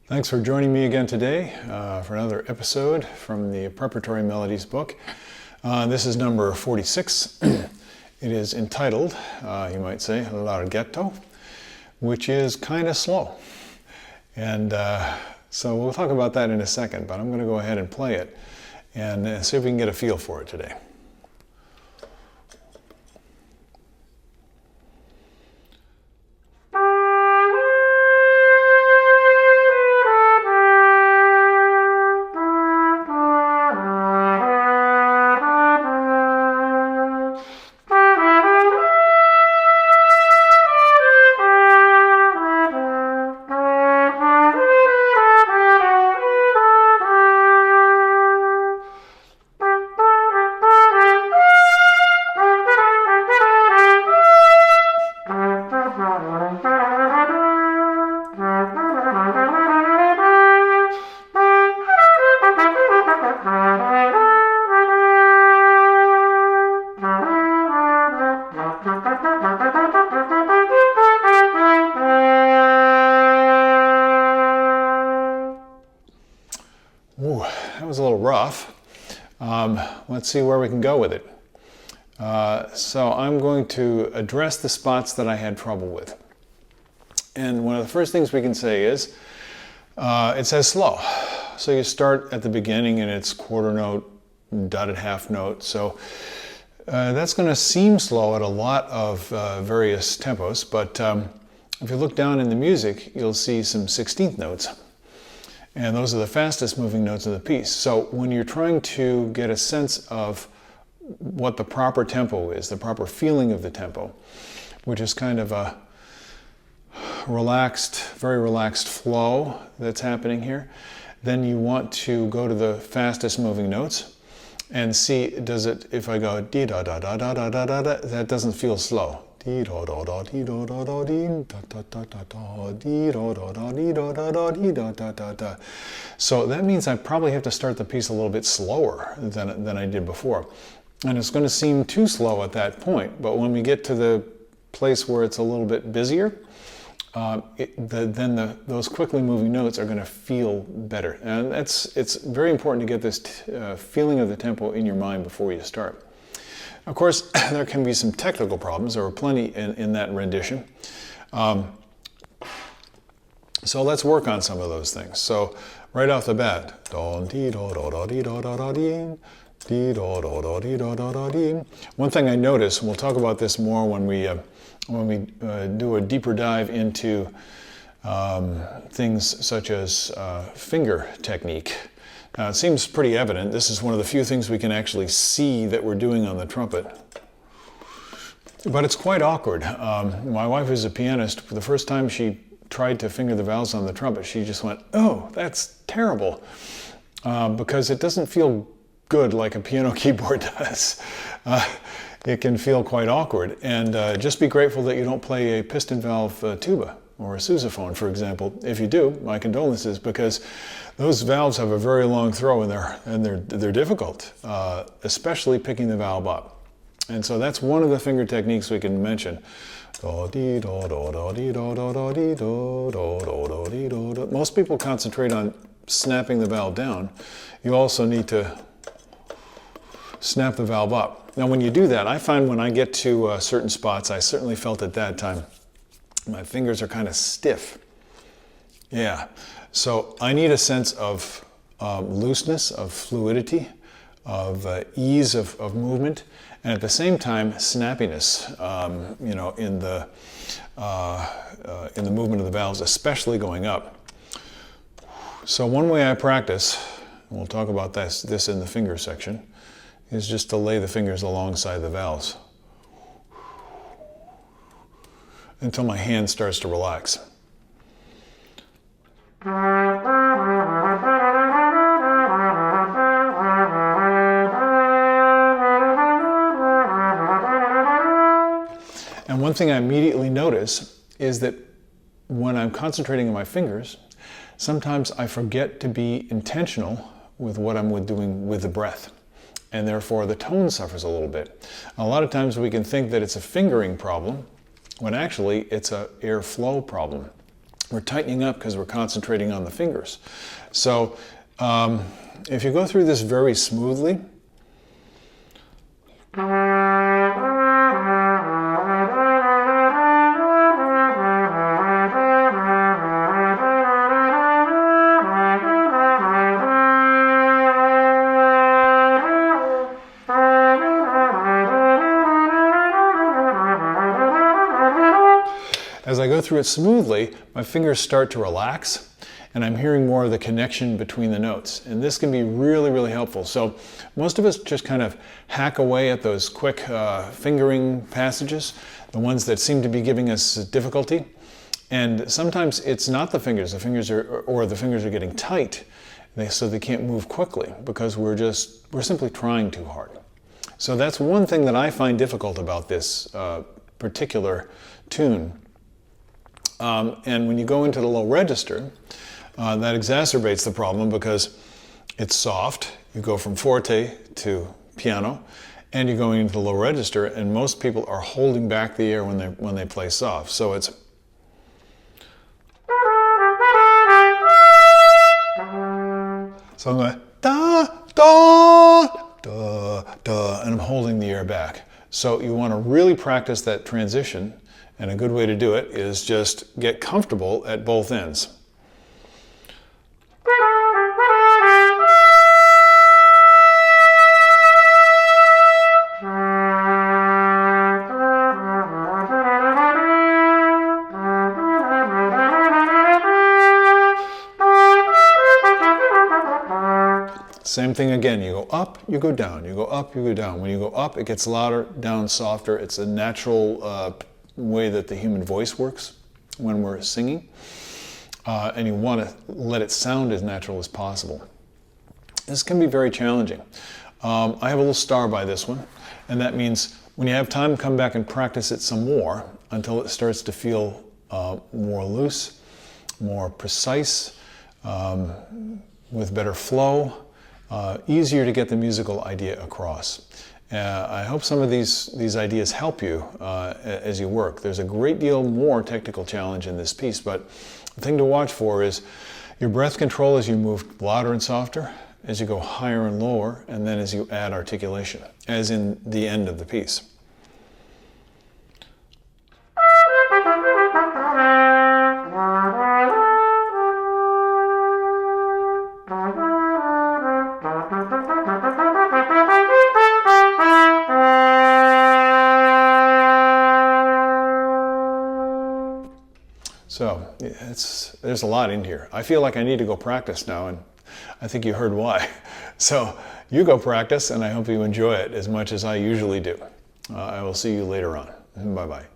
Thanks for joining me again today for another episode from the Preparatory Melodies book. This is number 46. It is entitled, you might say, Larghetto, which is kind of slow. And so we'll talk about that in a second, but I'm going to go ahead and play it and see if we can get a feel for it today. Ooh, that was a little rough. Let's see where we can go with it. So I'm going to address the spots that I had trouble with. And one of the first things we can say is, it says slow. So you start at the beginning and it's quarter note, dotted half note. So that's going to seem slow at a lot of various tempos, but if you look down in the music, you'll see some 16th notes. And those are the fastest moving notes of the piece. So when you're trying to get a sense of what the proper tempo is, the proper feeling of the tempo, which is kind of a relaxed, very relaxed flow that's happening here, then you want to go to the fastest moving notes and see, does it, if I go dee da da da da da da da, that doesn't feel slow. So that means I probably have to start the piece a little bit slower than I did before. And it's going to seem too slow at that point, but when we get to the place where it's a little bit busier, those quickly moving notes are going to feel better. And it's very important to get this feeling of the tempo in your mind before you start. Of course, there can be some technical problems. There were plenty in that rendition. So let's work on some of those things. So right off the bat, one thing I noticed, and we'll talk about this more when we do a deeper dive into things such as finger technique. Now, it seems pretty evident. This is one of the few things we can actually see that we're doing on the trumpet. But it's quite awkward. My wife is a pianist. The first time she tried to finger the valves on the trumpet, she just went, "Oh, that's terrible," because it doesn't feel good like a piano keyboard does. It can feel quite awkward. And just be grateful that you don't play a piston valve tuba or a sousaphone, for example. If you do, my condolences, because those valves have a very long throw and they're difficult, especially picking the valve up. And so that's one of the finger techniques we can mention. Most people concentrate on snapping the valve down. You also need to snap the valve up. Now when you do that, I find when I get to certain spots, I certainly felt at that time, my fingers are kind of stiff. Yeah, so I need a sense of looseness, of fluidity, of ease of movement, and at the same time, snappiness, in the movement of the valves, especially going up. So one way I practice, and we'll talk about this in the finger section, is just to lay the fingers alongside the valves until my hand starts to relax. And one thing I immediately notice is that when I'm concentrating on my fingers, sometimes I forget to be intentional with what I'm doing with the breath. And therefore the tone suffers a little bit. A lot of times we can think that it's a fingering problem, when actually it's an airflow problem. we're tightening up because we're concentrating on the fingers. So if you go through this very smoothly, as I go through it smoothly, my fingers start to relax, and I'm hearing more of the connection between the notes. And this can be really, really helpful. So most of us just kind of hack away at those quick fingering passages, the ones that seem to be giving us difficulty. And sometimes it's not the fingers or the fingers are getting tight, so they can't move quickly because we're simply trying too hard. So that's one thing that I find difficult about this particular tune. And when you go into the low register, that exacerbates the problem because it's soft. You go from forte to piano, and you're going into the low register, and most people are holding back the air when they play soft. So it's so I'm going da da da da, and I'm holding the air back. So you want to really practice that transition. And a good way to do it is just get comfortable at both ends. Same thing again, you go up, you go down, you go up, you go down. When you go up, it gets louder, down softer. It's a natural way that the human voice works when we're singing, and you want to let it sound as natural as possible. This can be very challenging. I have a little star by this one, and that means when you have time, come back and practice it some more until it starts to feel more loose, more precise, with better flow, easier to get the musical idea across. I hope some of these ideas help you as you work. There's a great deal more technical challenge in this piece, but the thing to watch for is your breath control as you move louder and softer, as you go higher and lower, and then as you add articulation, as in the end of the piece. So there's a lot in here. I feel like I need to go practice now, and I think you heard why. So you go practice, and I hope you enjoy it as much as I usually do. I will see you later on. Bye-bye.